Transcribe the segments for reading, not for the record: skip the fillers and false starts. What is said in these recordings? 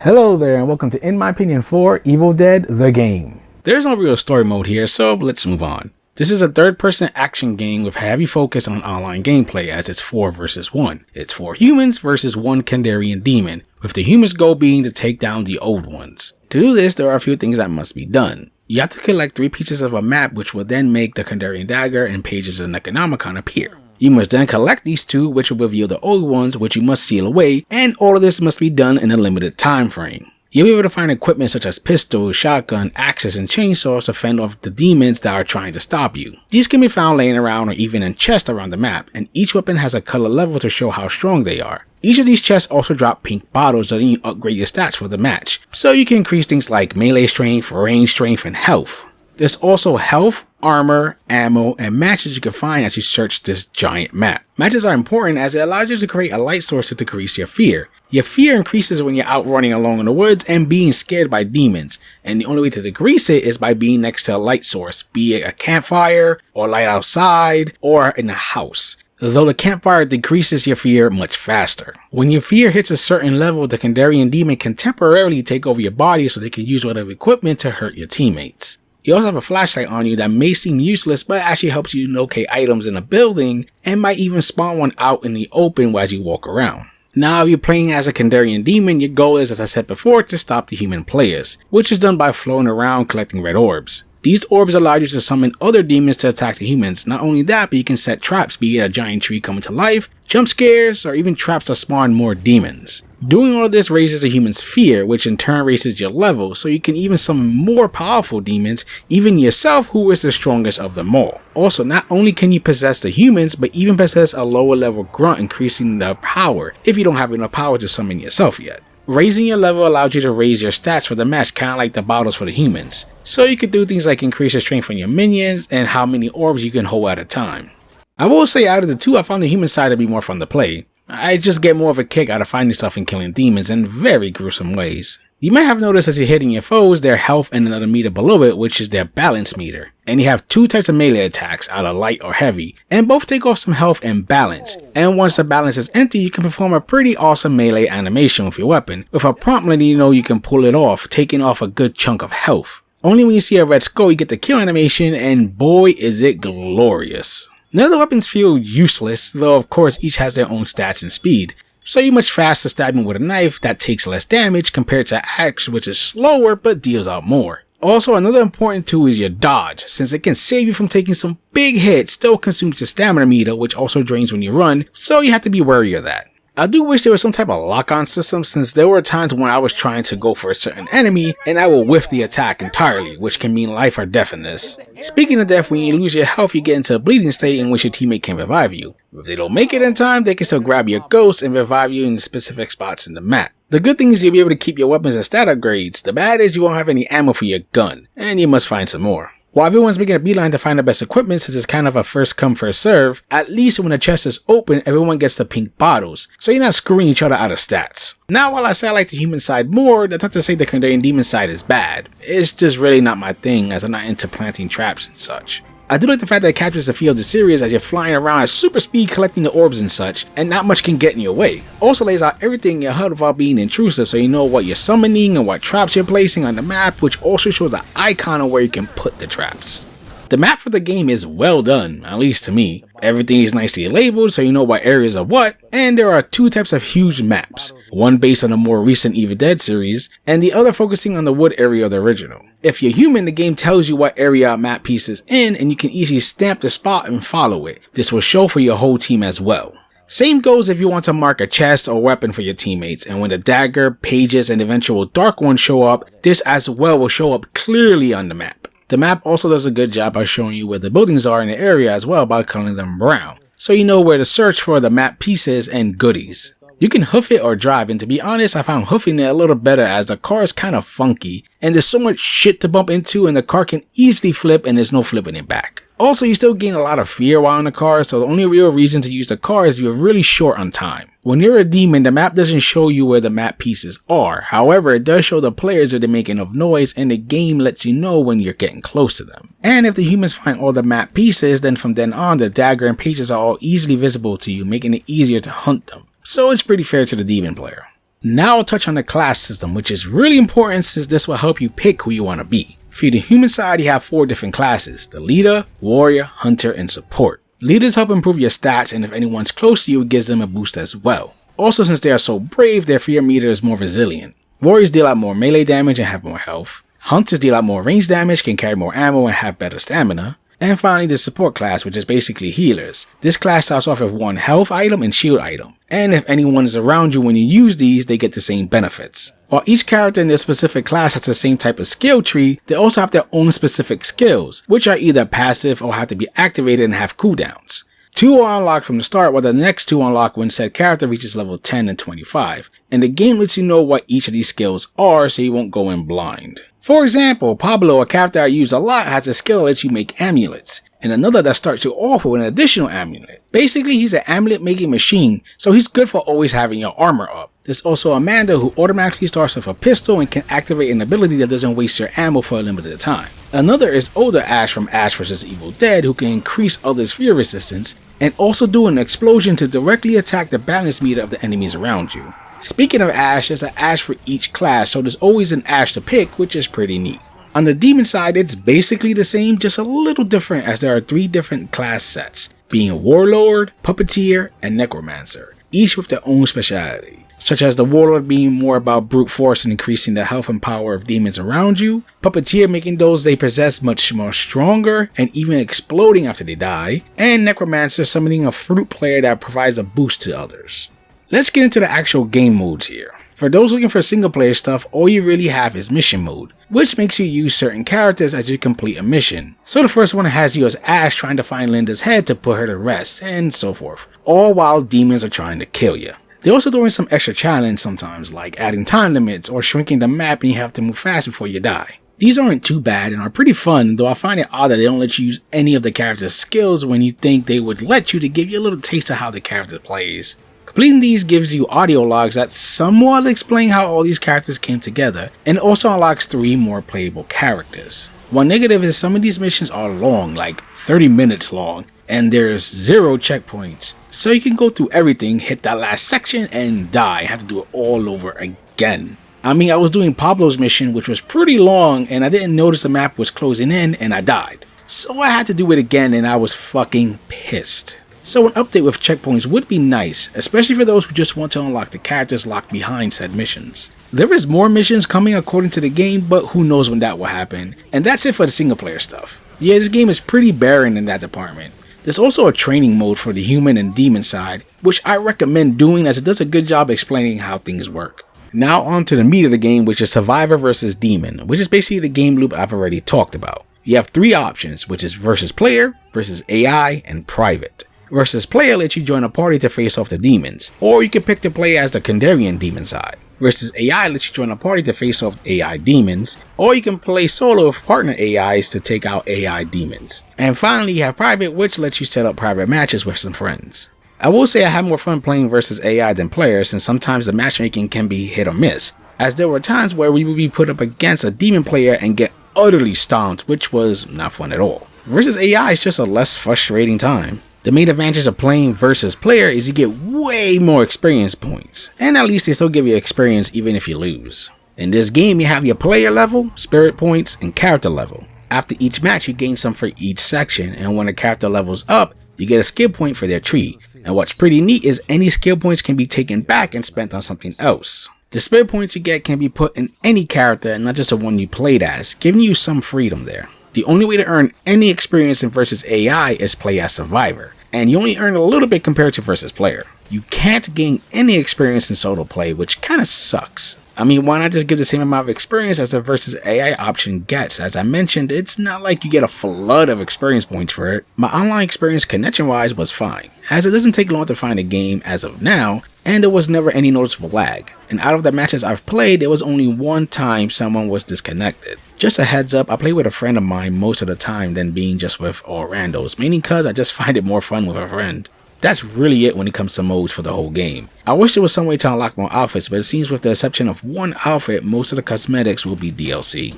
Hello there and welcome to In My Opinion 4 Evil Dead the Game. There's no real story mode here, so let's move on. This is a third-person action game with heavy focus on online gameplay as it's 4 versus 1. It's 4 humans versus 1 Kandarian demon, with the humans' goal being to take down the old ones. To do this, there are a few things that must be done. You have to collect 3 pieces of a map, which will then make the Kandarian dagger and pages of Necronomicon appear. You must then collect these 2, which will reveal the old ones, which you must seal away, and all of this must be done in a limited time frame. You'll be able to find equipment such as pistols, shotgun, axes, and chainsaws to fend off the demons that are trying to stop you. These can be found laying around or even in chests around the map, and each weapon has a color level to show how strong they are. Each of these chests also drop pink bottles letting you upgrade your stats for the match, so you can increase things like melee strength, range strength, and health. There's also health, armor, ammo, and matches you can find as you search this giant map. Matches are important as it allows you to create a light source to decrease your fear. Your fear increases when you're out running along in the woods and being scared by demons, and the only way to decrease it is by being next to a light source, be it a campfire, or light outside, or in a house. Though the campfire decreases your fear much faster. When your fear hits a certain level, the Kandarian demon can temporarily take over your body so they can use whatever equipment to hurt your teammates. You also have a flashlight on you that may seem useless but actually helps you locate items in a building and might even spawn one out in the open as you walk around. Now if you're playing as a Kandarian demon, your goal is, as I said before, to stop the human players, which is done by floating around collecting red orbs. These orbs allow you to summon other demons to attack the humans. Not only that, but you can set traps, be it a giant tree coming to life, jump scares, or even traps to spawn more demons. Doing all of this raises a human's fear, which in turn raises your level, so you can even summon more powerful demons, even yourself, who is the strongest of them all. Also, not only can you possess the humans, but even possess a lower level grunt, increasing the power, if you don't have enough power to summon yourself yet. Raising your level allows you to raise your stats for the match, kinda like the bottles for the humans. So you could do things like increase your strength on your minions, and how many orbs you can hold at a time. I will say out of the two, I found the human side to be more fun to play. I just get more of a kick out of finding stuff and killing demons in very gruesome ways. You might have noticed as you're hitting your foes, their health and another meter below it, which is their balance meter. And you have 2 types of melee attacks, either light or heavy, and both take off some health and balance. And once the balance is empty, you can perform a pretty awesome melee animation with your weapon, with a prompt letting you know you can pull it off, taking off a good chunk of health. Only when you see a red skull you get the kill animation, and boy is it glorious. None of the weapons feel useless, though of course each has their own stats and speed. So you're much faster stabbing with a knife that takes less damage compared to axe, which is slower but deals out more. Also, another important tool is your dodge, since it can save you from taking some big hits, still consumes your stamina meter, which also drains when you run, so you have to be wary of that. I do wish there was some type of lock-on system, since there were times when I was trying to go for a certain enemy and I will whiff the attack entirely, which can mean life or death in this. Speaking of death, when you lose your health, you get into a bleeding state in which your teammate can revive you. If they don't make it in time, they can still grab your ghost and revive you in specific spots in the map. The good thing is you'll be able to keep your weapons and stat upgrades. The bad is you won't have any ammo for your gun, and you must find some more. While everyone's making a beeline to find the best equipment, since it's kind of a first come first serve, at least when the chest is open, everyone gets the pink bottles, so you're not screwing each other out of stats. Now while I say I like the human side more, that's not to say the Kandarian demon side is bad. It's just really not my thing, as I'm not into planting traps and such. I do like the fact that it captures the feel of the series as you're flying around at super speed collecting the orbs and such, and not much can get in your way. Also lays out everything in your HUD without being intrusive, so you know what you're summoning and what traps you're placing on the map, which also shows the icon of where you can put the traps. The map for the game is well done, at least to me. Everything is nicely labeled so you know what areas are what, and there are 2 types of huge maps, one based on the more recent Evil Dead series, and the other focusing on the wood area of the original. If you're human, the game tells you what area a map piece is in, and you can easily stamp the spot and follow it. This will show for your whole team as well. Same goes if you want to mark a chest or weapon for your teammates, and when the dagger, pages, and eventual dark ones show up, this as well will show up clearly on the map. The map also does a good job by showing you where the buildings are in the area as well by coloring them brown, so you know where to search for the map pieces and goodies. You can hoof it or drive, and to be honest, I found hoofing it a little better as the car is kind of funky, and there's so much shit to bump into and the car can easily flip and there's no flipping it back. Also, you still gain a lot of fear while in the car, so the only real reason to use the car is you're really short on time. When you're a demon, the map doesn't show you where the map pieces are. However, it does show the players if they make enough noise, and the game lets you know when you're getting close to them. And if the humans find all the map pieces, then from then on, the dagger and pages are all easily visible to you, making it easier to hunt them. So it's pretty fair to the demon player. Now I'll touch on the class system, which is really important since this will help you pick who you want to be. For the human side, you have 4 different classes: the leader, warrior, hunter, and support. Leaders help improve your stats, and if anyone's close to you, it gives them a boost as well. Also, since they are so brave, their fear meter is more resilient. Warriors deal out more melee damage and have more health. Hunters deal out more range damage, can carry more ammo, and have better stamina. And finally, the support class, which is basically healers. This class starts off with 1 health item and shield item, and if anyone is around you when you use these, they get the same benefits. While each character in their specific class has the same type of skill tree, they also have their own specific skills, which are either passive or have to be activated and have cooldowns. 2 are unlocked from the start, while the next 2 unlock when said character reaches level 10 and 25, and the game lets you know what each of these skills are so you won't go in blind. For example, Pablo, a character I use a lot, has a skill that lets you make amulets, and another that starts you off with an additional amulet. Basically, he's an amulet making machine, so he's good for always having your armor up. There's also Amanda, who automatically starts with a pistol and can activate an ability that doesn't waste your ammo for a limited time. Another is older Ash from Ash vs Evil Dead, who can increase others' fear resistance, and also do an explosion to directly attack the balance meter of the enemies around you. Speaking of Ash, there's an Ash for each class, so there's always an Ash to pick, which is pretty neat. On the demon side, it's basically the same, just a little different, as there are 3 different class sets, being Warlord, Puppeteer, and Necromancer, each with their own speciality, such as the Warlord being more about brute force and increasing the health and power of demons around you, Puppeteer making those they possess much more stronger and even exploding after they die, and Necromancer summoning a fruit player that provides a boost to others. Let's get into the actual game modes here. For those looking for single player stuff, all you really have is mission mode, which makes you use certain characters as you complete a mission. So the first one has you as Ash trying to find Linda's head to put her to rest, and so forth, all while demons are trying to kill you. They also throw in some extra challenge sometimes, like adding time limits or shrinking the map and you have to move fast before you die. These aren't too bad and are pretty fun, though I find it odd that they don't let you use any of the character's skills when you think they would let you to give you a little taste of how the character plays. Completing these gives you audio logs that somewhat explain how all these characters came together, and also unlocks 3 more playable characters. One negative is some of these missions are long, like 30 minutes long, and there's 0 checkpoints. So you can go through everything, hit that last section, and die, have to do it all over again. I mean, I was doing Pablo's mission, which was pretty long, and I didn't notice the map was closing in, and I died. So I had to do it again, and I was fucking pissed. So an update with checkpoints would be nice, especially for those who just want to unlock the characters locked behind said missions. There is more missions coming according to the game, but who knows when that will happen. And that's it for the single player stuff. Yeah, this game is pretty barren in that department. There's also a training mode for the human and demon side, which I recommend doing as it does a good job explaining how things work. Now on to the meat of the game, which is Survivor vs Demon, which is basically the game loop I've already talked about. You have 3 options, which is versus player, versus AI, and private. Versus player lets you join a party to face off the demons, or you can pick to play as the Kandarian demon side. Versus AI lets you join a party to face off AI demons, or you can play solo with partner AIs to take out AI demons. And finally you have private, which lets you set up private matches with some friends. I will say I have more fun playing versus AI than players, and sometimes the matchmaking can be hit or miss, as there were times where we would be put up against a demon player and get utterly stomped, which was not fun at all. Versus AI is just a less frustrating time. The main advantage of playing versus player is you get way more experience points, and at least they still give you experience even if you lose. In this game you have your player level, spirit points, and character level. After each match you gain some for each section, and when a character levels up, you get a skill point for their tree, and what's pretty neat is any skill points can be taken back and spent on something else. The spirit points you get can be put in any character and not just the one you played as, giving you some freedom there. The only way to earn any experience in versus AI is play as survivor, and you only earn a little bit compared to versus player. You can't gain any experience in solo play, which kinda sucks. I mean, why not just give the same amount of experience as the versus AI option gets? As I mentioned, it's not like you get a flood of experience points for it. My online experience connection wise was fine, as it doesn't take long to find a game as of now, and there was never any noticeable lag. And out of the matches I've played, there was only one time someone was disconnected. Just a heads up, I play with a friend of mine most of the time than being just with all randos, mainly cause I just find it more fun with a friend. That's really it when it comes to modes for the whole game. I wish there was some way to unlock more outfits, but it seems with the exception of one outfit, most of the cosmetics will be DLC.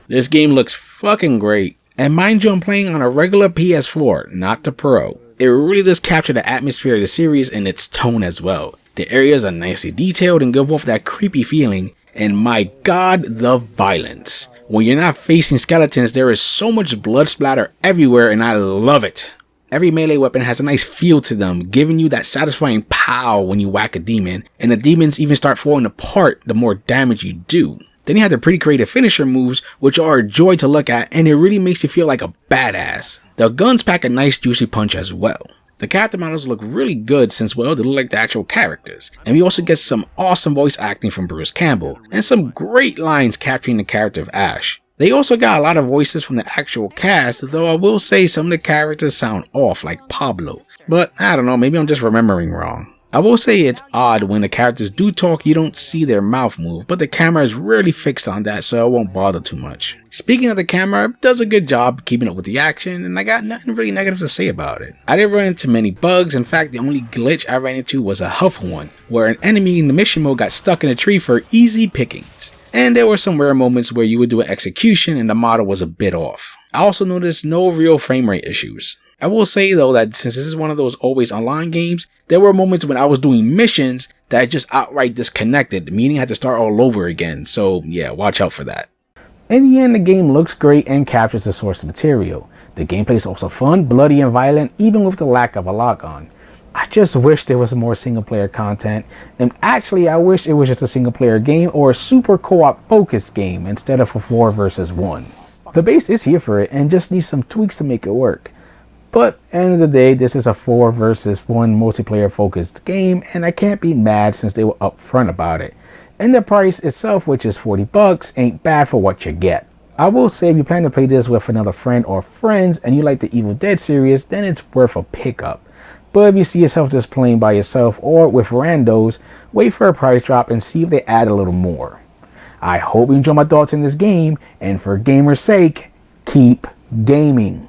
This game looks fucking great, and mind you, I'm playing on a regular PS4, not the Pro. It really does capture the atmosphere of the series and its tone as well. The areas are nicely detailed and give off that creepy feeling, and my god, the violence. When you're not facing skeletons, there is so much blood splatter everywhere and I love it. Every melee weapon has a nice feel to them, giving you that satisfying pow when you whack a demon, and the demons even start falling apart the more damage you do. Then you have the pretty creative finisher moves, which are a joy to look at, and it really makes you feel like a badass. The guns pack a nice juicy punch as well. The character models look really good since, well, they look like the actual characters. And we also get some awesome voice acting from Bruce Campbell, and some great lines capturing the character of Ash. They also got a lot of voices from the actual cast, though I will say some of the characters sound off, like Pablo. But I don't know, maybe I'm just remembering wrong. I will say it's odd when the characters do talk, you don't see their mouth move, but the camera is really fixed on that, so it won't bother too much. Speaking of the camera, it does a good job keeping up with the action, and I got nothing really negative to say about it. I didn't run into many bugs. In fact, the only glitch I ran into was a helpful one, where an enemy in the mission mode got stuck in a tree for easy pickings. And there were some rare moments where you would do an execution and the model was a bit off. I also noticed no real frame rate issues. I will say though that since this is one of those always online games, there were moments when I was doing missions that just outright disconnected, meaning I had to start all over again, so yeah, watch out for that. In the end, the game looks great and captures the source material. The gameplay is also fun, bloody and violent, even with the lack of a lock-on. I just wish there was more single player content, and actually I wish it was just a single player game or a super co-op focused game instead of a 4 versus 1. The base is here for it and just needs some tweaks to make it work. But at the end of the day, this is a 4 versus 1 multiplayer focused game, and I can't be mad since they were upfront about it. And the price itself, which is $40, ain't bad for what you get. I will say if you plan to play this with another friend or friends and you like the Evil Dead series, then it's worth a pickup. But if you see yourself just playing by yourself or with randos, wait for a price drop and see if they add a little more. I hope you enjoy my thoughts in this game, and for gamer's sake, keep gaming.